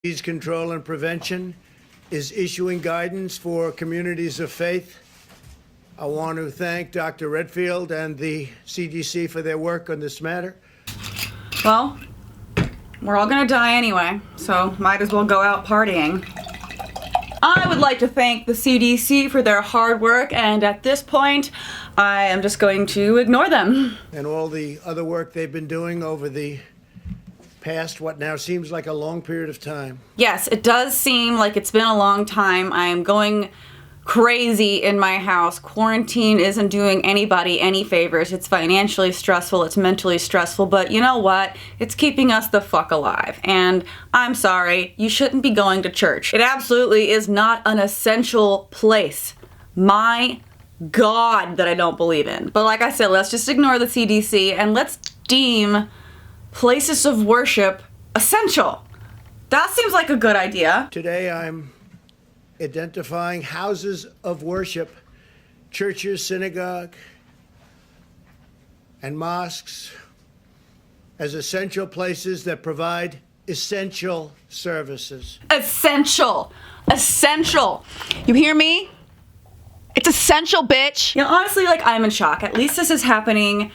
Disease Control and Prevention is issuing guidance for communities of faith. I want to thank Dr. Redfield and the CDC for their work on this matter. Well, we're all gonna die anyway, so might as well go out partying. I would like to thank the CDC for their hard work, and at this point, I am just going to ignore them. And all the other work they've been doing over the past, what now seems like a long period of time. Yes, it does seem like it's been a long time. I am going crazy in my house. Quarantine isn't doing anybody any favors. It's financially stressful, it's mentally stressful, but you know what? It's keeping us the fuck alive. And I'm sorry, you shouldn't be going to church. It absolutely is not an essential place. My God, that I don't believe in. But like I said, let's just ignore the CDC and let's deem places of worship essential. That seems like a good idea. Today I'm identifying houses of worship, churches, synagogue, and mosques as essential places that provide essential services. Essential. Essential. You hear me? It's essential, bitch. You know, honestly, like, I'm in shock. At least this is happening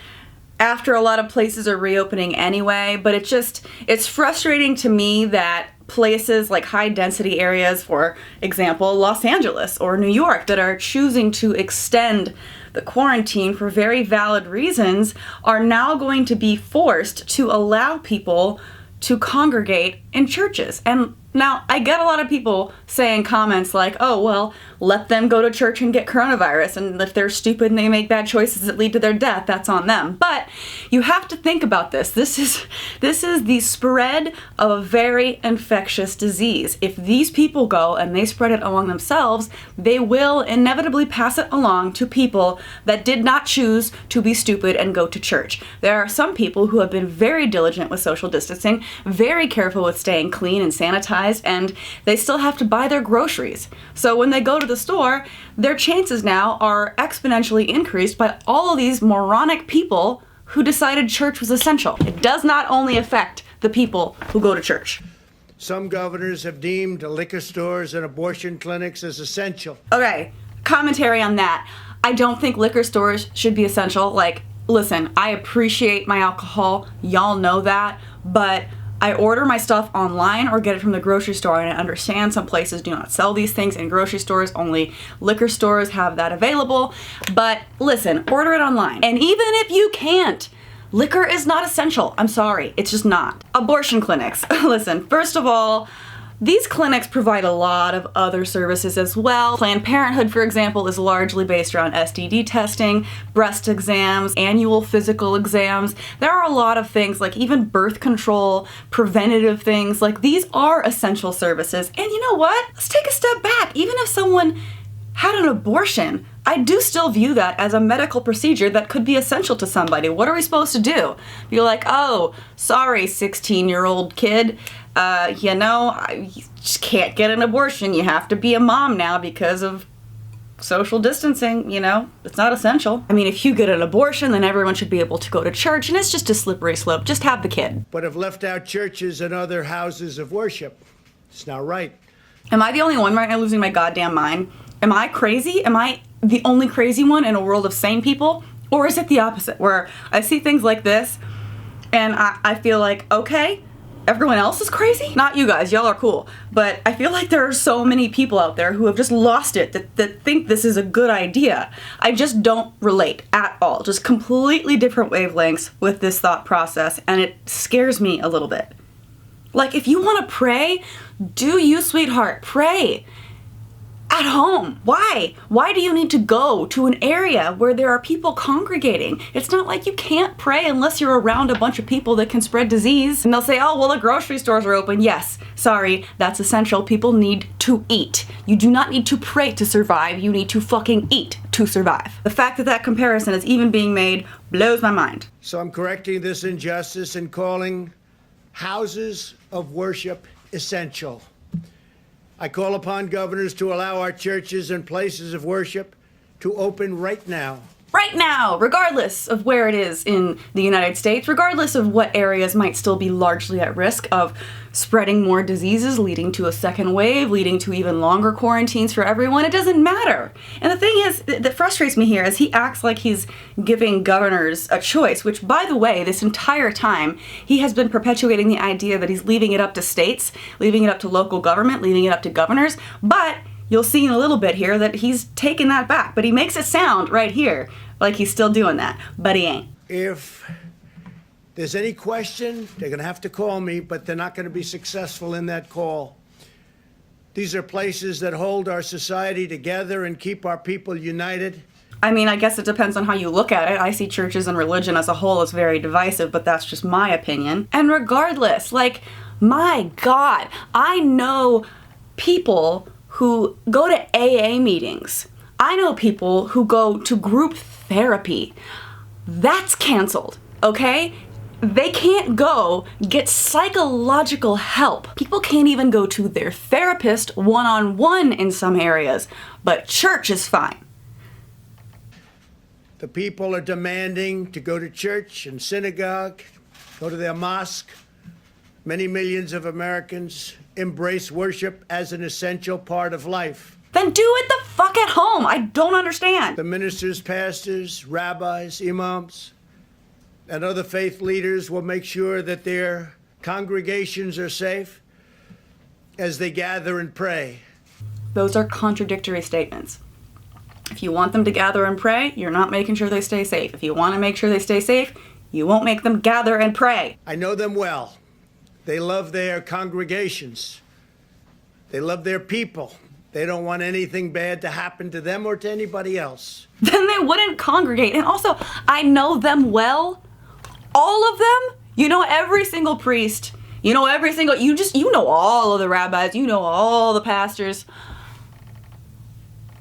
after a lot of places are reopening anyway, but it's frustrating to me that places like high density areas, for example, Los Angeles or New York, that are choosing to extend the quarantine for very valid reasons, are now going to be forced to allow people to congregate in churches. And now, I get a lot of people saying comments like, oh, well, let them go to church and get coronavirus, and if they're stupid and they make bad choices that lead to their death, that's on them. But you have to think about this. This is the spread of a very infectious disease. If these people go and they spread it among themselves, they will inevitably pass it along to people that did not choose to be stupid and go to church. There are some people who have been very diligent with social distancing, very careful with staying clean and sanitized, and they still have to buy their groceries. So when they go to the store, their chances now are exponentially increased by all of these moronic people who decided church was essential. It does not only affect the people who go to church. Some governors have deemed liquor stores and abortion clinics as essential. Okay, commentary on that. I don't think liquor stores should be essential. Like, listen, I appreciate my alcohol, y'all know that, but I order my stuff online or get it from the grocery store, and I understand some places do not sell these things in grocery stores, only liquor stores have that available. But listen, order it online. And even if you can't, liquor is not essential. I'm sorry, it's just not. Abortion clinics. Listen, first of all, these clinics provide a lot of other services as well. Planned Parenthood, for example, is largely based around STD testing, breast exams, annual physical exams. There are a lot of things, like even birth control, preventative things. Like, these are essential services. And you know what? Let's take a step back. Even if someone had an abortion, I do still view that as a medical procedure that could be essential to somebody. What are we supposed to do? Be like, oh, sorry, 16-year-old kid, you just can't get an abortion. You have to be a mom now because of social distancing, it's not essential. I mean, if you get an abortion, then everyone should be able to go to church, and it's just a slippery slope. Just have the kid. But have left out churches and other houses of worship. It's not right. Am I the only one right now losing my goddamn mind? Am I crazy? Am I the only crazy one in a world of sane people? Or is it the opposite, where I see things like this and I feel like, okay, everyone else is crazy? Not you guys, y'all are cool. But I feel like there are so many people out there who have just lost it, that think this is a good idea. I just don't relate at all. Just completely different wavelengths with this thought process, and it scares me a little bit. Like, if you want to pray, do you, sweetheart, pray. At home. Why? Why do you need to go to an area where there are people congregating? It's not like you can't pray unless you're around a bunch of people that can spread disease. And they'll say, oh, well, the grocery stores are open. Yes, sorry, that's essential. People need to eat. You do not need to pray to survive. You need to fucking eat to survive. The fact that comparison is even being made blows my mind. So I'm correcting this injustice and calling houses of worship essential. I call upon governors to allow our churches and places of worship to open right now right now, regardless of where it is in the United States, regardless of what areas might still be largely at risk of spreading more diseases, leading to a second wave, leading to even longer quarantines for everyone, it doesn't matter. And the thing is, that frustrates me here is he acts like he's giving governors a choice, which, by the way, this entire time, he has been perpetuating the idea that he's leaving it up to states, leaving it up to local government, leaving it up to governors, but you'll see in a little bit here that he's taken that back, but he makes it sound right here like he's still doing that, but he ain't. If there's any question, they're going to have to call me, but they're not going to be successful in that call. These are places that hold our society together and keep our people united. I mean, I guess it depends on how you look at it. I see churches and religion as a whole as very divisive, but that's just my opinion. And regardless, like, my God, I know people who go to AA meetings. I know people who go to group therapy. That's canceled, okay? They can't go get psychological help. People can't even go to their therapist one-on-one in some areas, but church is fine. The people are demanding to go to church and synagogue, go to their mosque. Many millions of Americans embrace worship as an essential part of life. Then do it the fuck at home. I don't understand. The ministers, pastors, rabbis, imams, and other faith leaders will make sure that their congregations are safe as they gather and pray. Those are contradictory statements. If you want them to gather and pray, you're not making sure they stay safe. If you want to make sure they stay safe, you won't make them gather and pray. I know them well. They love their congregations. They love their people. They don't want anything bad to happen to them or to anybody else. Then they wouldn't congregate. And also, I know them well. All of them. You know every single priest. You know every single, you know all of the rabbis. You know all the pastors.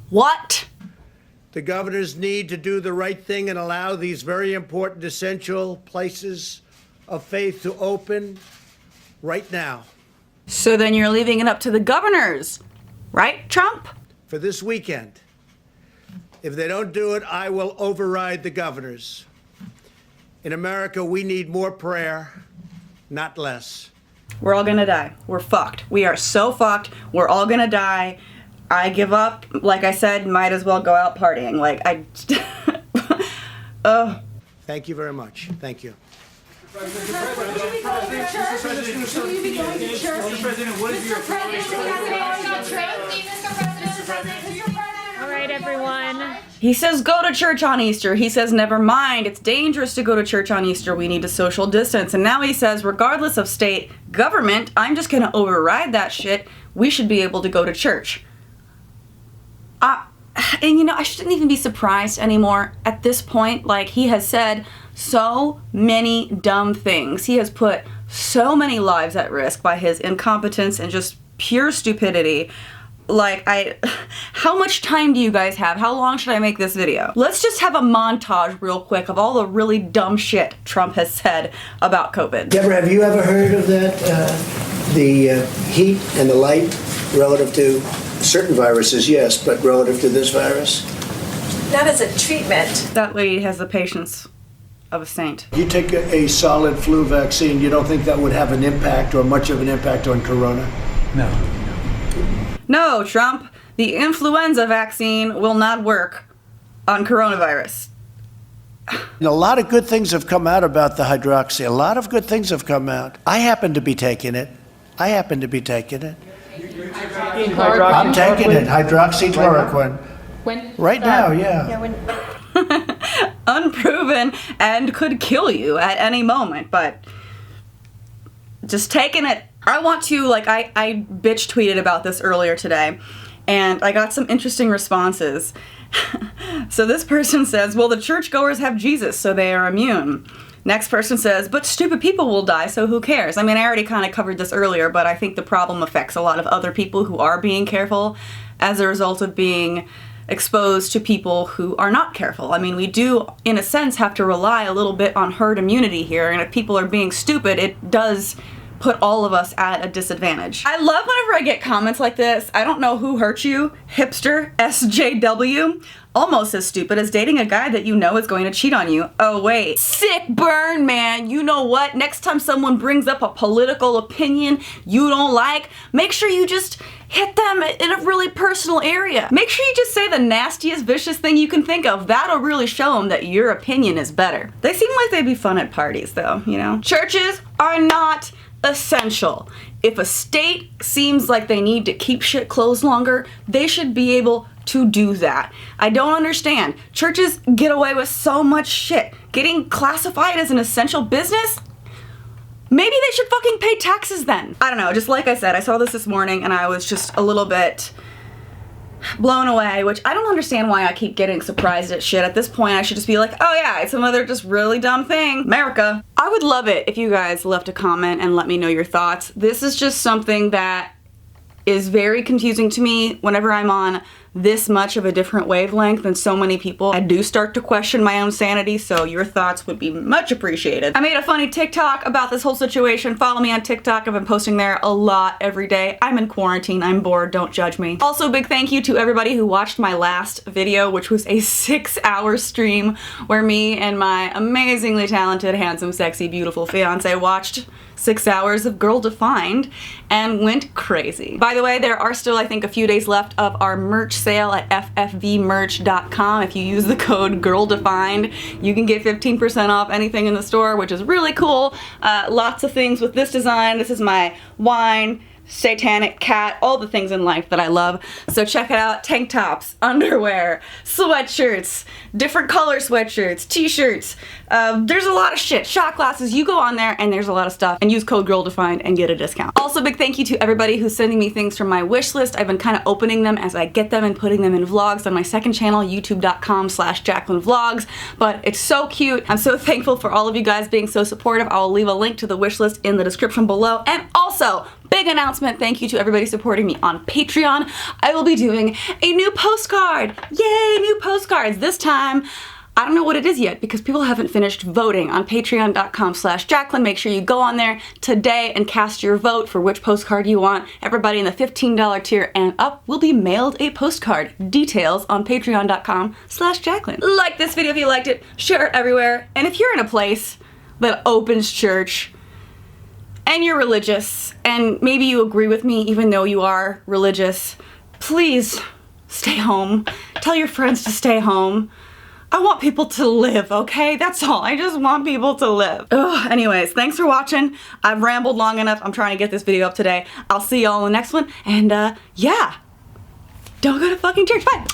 What? The governors need to do the right thing and allow these very important, essential places of faith to open right now. So then you're leaving it up to the governors, right, Trump? For this weekend. If they don't do it, I will override the governors. In America, we need more prayer, not less. We're all gonna die. We're fucked. We are so fucked. We're all gonna die. I give up. Like I said, might as well go out partying. Like, Thank you very much. Thank you. All right, everyone. He says go to church on Easter. He says never mind, it's dangerous to go to church on Easter. We need to social distance. And now he says regardless of state government, I'm just gonna override that shit. We should be able to go to church. And you know, I shouldn't even be surprised anymore at this point. Like, he has said so many dumb things. He has put so many lives at risk by his incompetence and just pure stupidity. Like, how much time do you guys have? How long should I make this video? Let's just have a montage real quick of all the really dumb shit Trump has said about COVID. Deborah, have you ever heard of that? The heat and the light relative to certain viruses, yes, but relative to this virus? That is a treatment. That lady has the patience of a saint. You take a solid flu vaccine, you don't think that would have an impact or much of an impact on corona? No. No, Trump, the influenza vaccine will not work on coronavirus. And a lot of good things have come out about the hydroxy. A lot of good things have come out. I happen to be taking it. I'm taking it. Hydroxychloroquine. When? Right now, yeah. Unproven and could kill you at any moment, but just taking it. I want to, like, I bitch tweeted about this earlier today, and I got some interesting responses. So this person says, well, the churchgoers have Jesus, so they are immune. Next person says, but stupid people will die, so who cares? I mean, I already kind of covered this earlier, but I think the problem affects a lot of other people who are being careful as a result of being exposed to people who are not careful. I mean, we do, in a sense, have to rely a little bit on herd immunity here, and if people are being stupid, it does put all of us at a disadvantage. I love whenever I get comments like this. I don't know who hurt you, hipster SJW. almost as stupid as dating a guy that you know is going to cheat on you. Oh wait. Sick burn, man. You know what? Next time someone brings up a political opinion you don't like, make sure you just hit them in a really personal area. Make sure you just say the nastiest, vicious thing you can think of. That'll really show them that your opinion is better. They seem like they'd be fun at parties though, you know? Churches are not essential. If a state seems like they need to keep shit closed longer, they should be able to do that. I don't understand. Churches get away with so much shit. Getting classified as an essential business? Maybe they should fucking pay taxes then. I don't know, just like I said, I saw this morning and I was just a little bit blown away, which I don't understand why I keep getting surprised at shit. At this point, I should just be like, oh yeah, it's some other just really dumb thing. America. I would love it if you guys left a comment and let me know your thoughts. This is just something that is very confusing to me whenever I'm on this much of a different wavelength than so many people. I do start to question my own sanity, so your thoughts would be much appreciated. I made a funny TikTok about this whole situation. Follow me on TikTok. I've been posting there a lot every day. I'm in quarantine. I'm bored. Don't judge me. Also, big thank you to everybody who watched my last video, which was a 6-hour stream where me and my amazingly talented, handsome, sexy, beautiful fiance watched 6 hours of Girl Defined and went crazy. By the way, there are still, I think, a few days left of our merch sale at ffvmerch.com. If you use the code GIRLDEFINED, you can get 15% off anything in the store, which is really cool. Lots of things with this design. This is my wine, satanic cat, all the things in life that I love. So check it out. Tank tops, underwear, sweatshirts, different color sweatshirts, t-shirts. There's a lot of shit. Shot glasses. You go on there and there's a lot of stuff, and use code GIRLDEFINED and get a discount. Also, big thank you to everybody who's sending me things from my wish list. I've been kind of opening them as I get them and putting them in vlogs on my second channel, youtube.com/JaclynVlogs. But it's so cute. I'm so thankful for all of you guys being so supportive. I'll leave a link to the wish list in the description below. And also, big announcement, thank you to everybody supporting me on Patreon. I will be doing a new postcard. Yay, new postcards. This time, I don't know what it is yet because people haven't finished voting on patreon.com/Jaclyn. Make sure you go on there today and cast your vote for which postcard you want. Everybody in the $15 tier and up will be mailed a postcard. Details on patreon.com/Jaclyn. Like this video if you liked it, share it everywhere. And if you're in a place that opens church, and you're religious, and maybe you agree with me even though you are religious, please stay home. Tell your friends to stay home. I want people to live, okay? That's all. I just want people to live. Ugh, anyways, thanks for watching. I've rambled long enough. I'm trying to get this video up today. I'll see y'all in the next one, and yeah, don't go to fucking church. Bye.